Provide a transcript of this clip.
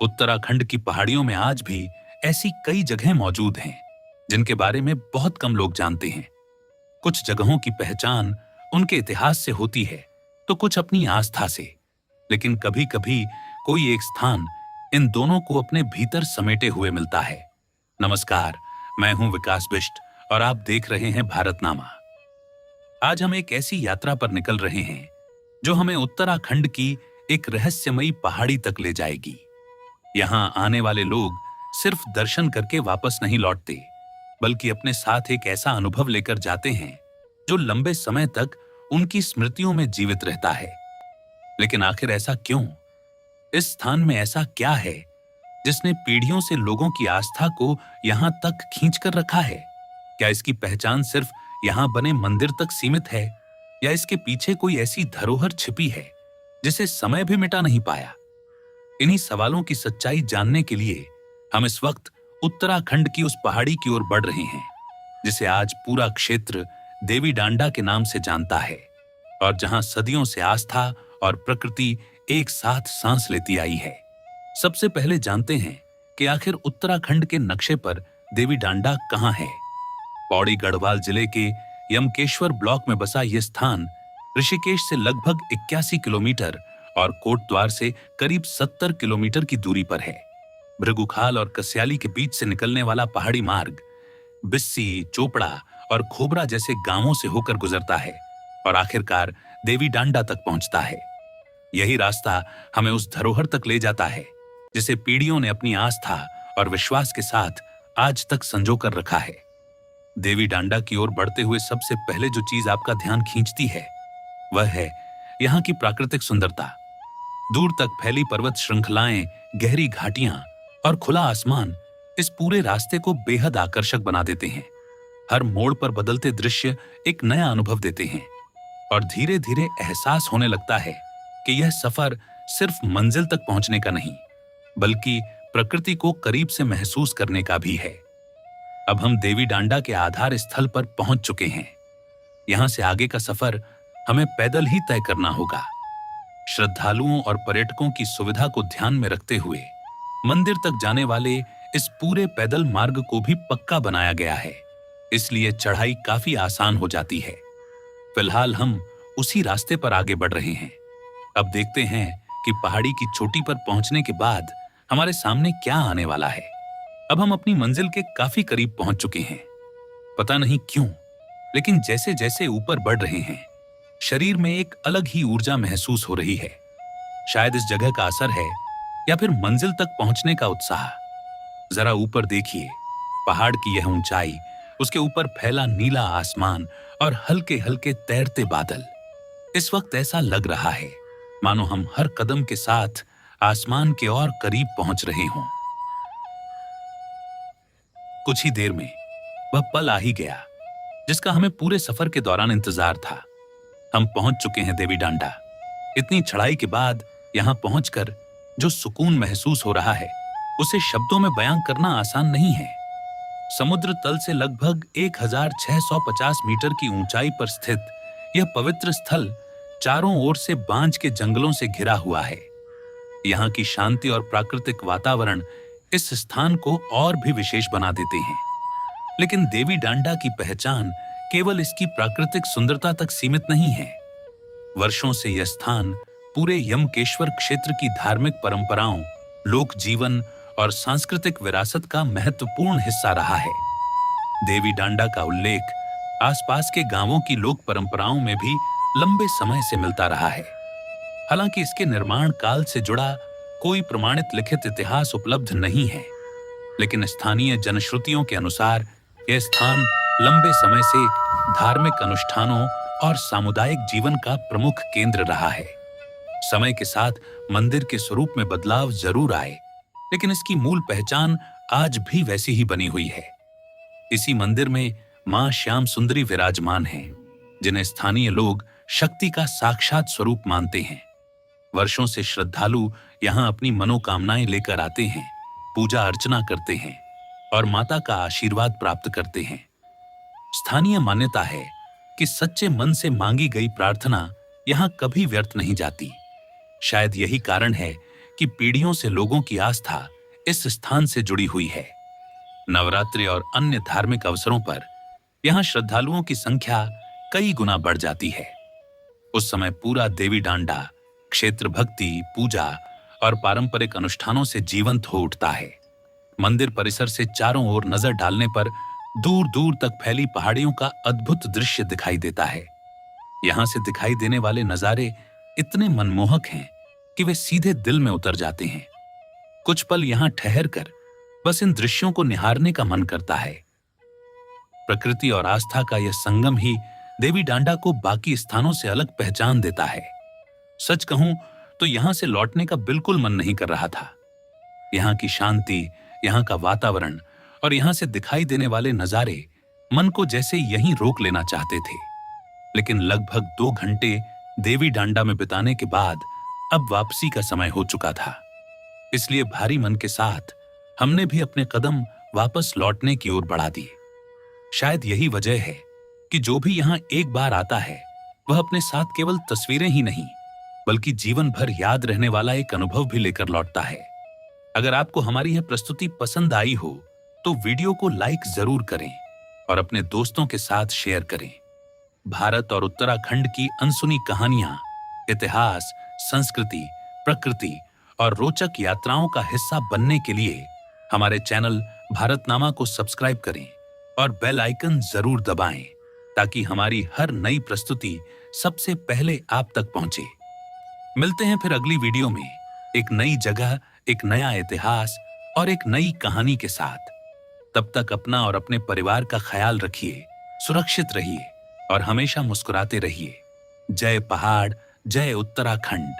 उत्तराखंड की पहाड़ियों में आज भी ऐसी कई जगहें मौजूद हैं जिनके बारे में बहुत कम लोग जानते हैं। कुछ जगहों की पहचान उनके इतिहास से होती है तो कुछ अपनी आस्था से, लेकिन कभी-कभी कोई एक स्थान इन दोनों को अपने भीतर समेटे हुए मिलता है। नमस्कार, मैं हूं विकास बिष्ट और आप देख रहे हैं भारतनामा। आज हम एक ऐसी यात्रा पर निकल रहे हैं जो हमें उत्तराखंड की एक रहस्यमयी पहाड़ी तक ले जाएगी। यहां आने वाले लोग सिर्फ दर्शन करके वापस नहीं लौटते, बल्कि अपने साथ एक ऐसा अनुभव लेकर जाते हैं जो लंबे समय तक उनकी स्मृतियों में जीवित रहता है। लेकिन आखिर ऐसा क्यों? इस स्थान में ऐसा क्या है जिसने पीढ़ियों से लोगों की आस्था को यहां तक खींच कर रखा है? क्या इसकी पहचान सिर्फ यहां बने मंदिर तक सीमित है, या इसके पीछे कोई ऐसी धरोहर छिपी है जिसे समय भी मिटा नहीं पाया? इन्हीं सवालों की सच्चाई जानने के लिए हम इस वक्त उत्तराखंड की उस पहाड़ी की ओर बढ़ रहे हैं जिसे आज पूरा क्षेत्र देवी डांडा के नाम से जानता है, और जहां सदियों से आस्था और प्रकृति एक साथ सांस लेती आई है। सबसे पहले जानते हैं कि आखिर उत्तराखंड के नक्शे पर देवी डांडा कहां है। पौड़ी गढ़वाल जिले के यमकेश्वर ब्लॉक में बसा यह स्थान ऋषिकेश से लगभग 81 किलोमीटर और कोटद्वार से करीब 70 किलोमीटर की दूरी पर है। भृगुखाल और कस्याली के बीच से निकलने वाला पहाड़ी मार्ग बिस्सी, चोपड़ा और खोबरा जैसे गांवों से होकर गुजरता है और आखिरकार देवी डांडा तक पहुंचता है। यही रास्ता हमें उस धरोहर तक ले जाता है जिसे पीढ़ियों ने अपनी आस्था और विश्वास के साथ आज तक संजो कर रखा है। देवी डांडा की ओर बढ़ते हुए सबसे पहले जो चीज आपका ध्यान खींचती है वह है यहाँ की प्राकृतिक सुंदरता। दूर तक फैली पर्वत श्रृंखलाएं, गहरी घाटियां और खुला आसमान इस पूरे रास्ते को बेहद आकर्षक बना देते हैं। हर मोड़ पर बदलते दृश्य एक नया अनुभव देते हैं और धीरे धीरे एहसास होने लगता है कि यह सफर सिर्फ मंजिल तक पहुंचने का नहीं, बल्कि प्रकृति को करीब से महसूस करने का भी है। अब हम देवी डांडा के आधार स्थल पर पहुंच चुके हैं। यहां से आगे का सफर हमें पैदल ही तय करना होगा। श्रद्धालुओं और पर्यटकों की सुविधा को ध्यान में रखते हुए मंदिर तक जाने वाले इस पूरे पैदल मार्ग को भी पक्का बनाया गया है, इसलिए चढ़ाई काफी आसान हो जाती है। फिलहाल हम उसी रास्ते पर आगे बढ़ रहे हैं। अब देखते हैं कि पहाड़ी की चोटी पर पहुंचने के बाद हमारे सामने क्या आने वाला है। अब हम अपनी मंजिल के काफी करीब पहुंच चुके हैं। पता नहीं क्यों, लेकिन जैसे जैसे ऊपर बढ़ रहे हैं शरीर में एक अलग ही ऊर्जा महसूस हो रही है। शायद इस जगह का असर है या फिर मंजिल तक पहुंचने का उत्साह। जरा ऊपर देखिए, पहाड़ की यह ऊंचाई, उसके ऊपर फैला नीला आसमान और हल्के हल्के तैरते बादल। इस वक्त ऐसा लग रहा है मानो हम हर कदम के साथ आसमान के और करीब पहुंच रहे हों। कुछ ही देर में वह पल आ ही गया जिसका हमें पूरे सफर के दौरान इंतजार था। हम पहुंच चुके हैं देवी डांडा। इतनी चढ़ाई के बाद यहां पहुंचकर जो सुकून महसूस हो रहा है उसे शब्दों में बयां करना आसान नहीं है। समुद्र तल से लगभग 1650 मीटर की ऊंचाई पर स्थित यह पवित्र स्थल चारों ओर से बांज के जंगलों से घिरा हुआ है। यहाँ की शांति और प्राकृतिक वातावरण इस स्थान को और भी विशेष बना देते हैं। लेकिन देवी डांडा की पहचान केवल इसकी प्राकृतिक सुंदरता तक सीमित नहीं है। वर्षों से यह स्थान पूरे यमकेश्वर क्षेत्र की धार्मिक परंपराओं, लोक जीवन और सांस्कृतिक विरासत का महत्वपूर्ण हिस्सा रहा है। देवी डांडा का उल्लेख आसपास के गांवों की लोक परंपराओं में भी लंबे समय से मिलता रहा है। हालांकि इसके निर्माण काल से जुड़ा कोई प्रमाणित लिखित इतिहास उपलब्ध नहीं है, लेकिन स्थानीय जनश्रुतियों के अनुसार यह स्थान लंबे समय से धार्मिक अनुष्ठानों और सामुदायिक जीवन का प्रमुख केंद्र रहा है। समय के साथ मंदिर के स्वरूप में बदलाव जरूर आए, लेकिन इसकी मूल पहचान आज भी वैसी ही बनी हुई है। इसी मंदिर में मां श्याम सुंदरी विराजमान हैं, जिन्हें स्थानीय लोग शक्ति का साक्षात स्वरूप मानते हैं। वर्षों से श्रद्धालु यहाँ अपनी मनोकामनाएं लेकर आते हैं, पूजा अर्चना करते हैं और माता का आशीर्वाद प्राप्त करते हैं। स्थानीय मान्यता है कि सच्चे मन से मांगी गई प्रार्थना यहाँ कभी व्यर्थ नहीं जाती। शायद यही कारण है कि पीढ़ियों से लोगों की आस्था इस स्थान से जुड़ी हुई है। नवरात्रि और अन्य धार्मिक अवसरों पर यहाँ श्रद्धालुओं की संख्या कई गुना बढ़ जाती है। उस समय पूरा देवी डांडा क्षेत्र भक्ति, पूजा और पारंपरिक अनुष्ठानों से जीवंत हो उठता है। मंदिर परिसर से चारों ओर नजर डालने पर दूर दूर तक फैली पहाड़ियों का अद्भुत दृश्य दिखाई देता है। यहाँ से दिखाई देने वाले नजारे इतने मनमोहक हैं कि वे सीधे दिल में उतर जाते हैं। कुछ पल यहाँ ठहर कर बस इन दृश्यों को निहारने का मन करता है। प्रकृति और आस्था का यह संगम ही देवी डांडा को बाकी स्थानों से अलग पहचान देता है। सच कहूं तो यहां से लौटने का बिल्कुल मन नहीं कर रहा था। यहाँ की शांति, यहाँ का वातावरण और यहाँ से दिखाई देने वाले नजारे मन को जैसे यहीं रोक लेना चाहते थे। लेकिन लगभग 2 घंटे देवी डांडा में बिताने के बाद अब वापसी का समय हो चुका था। इसलिए भारी मन के साथ हमने भी अपने कदम वापस लौटने की ओर बढ़ा दिए। शायद यही वजह है कि जो भी यहाँ एक बार आता है वह अपने साथ केवल तस्वीरें ही नहीं बल्कि जीवन भर याद रहने वाला एक अनुभव भी लेकर लौटता है। अगर आपको हमारी यह प्रस्तुति पसंद आई हो तो वीडियो को लाइक जरूर करें और अपने दोस्तों के साथ शेयर करें। भारत और उत्तराखंड की अनसुनी कहानियां, इतिहास, संस्कृति, प्रकृति और रोचक यात्राओं का हिस्सा बनने के लिए हमारे चैनल भारतनामा को सब्सक्राइब करें और बेल आइकन जरूर दबाएं ताकि हमारी हर नई प्रस्तुति सबसे पहले आप तक पहुंचे। मिलते हैं फिर अगली वीडियो में एक नई जगह, एक नया इतिहास और एक नई कहानी के साथ। तब तक अपना और अपने परिवार का ख्याल रखिए, सुरक्षित रहिए और हमेशा मुस्कुराते रहिए। जय पहाड़, जय उत्तराखंड।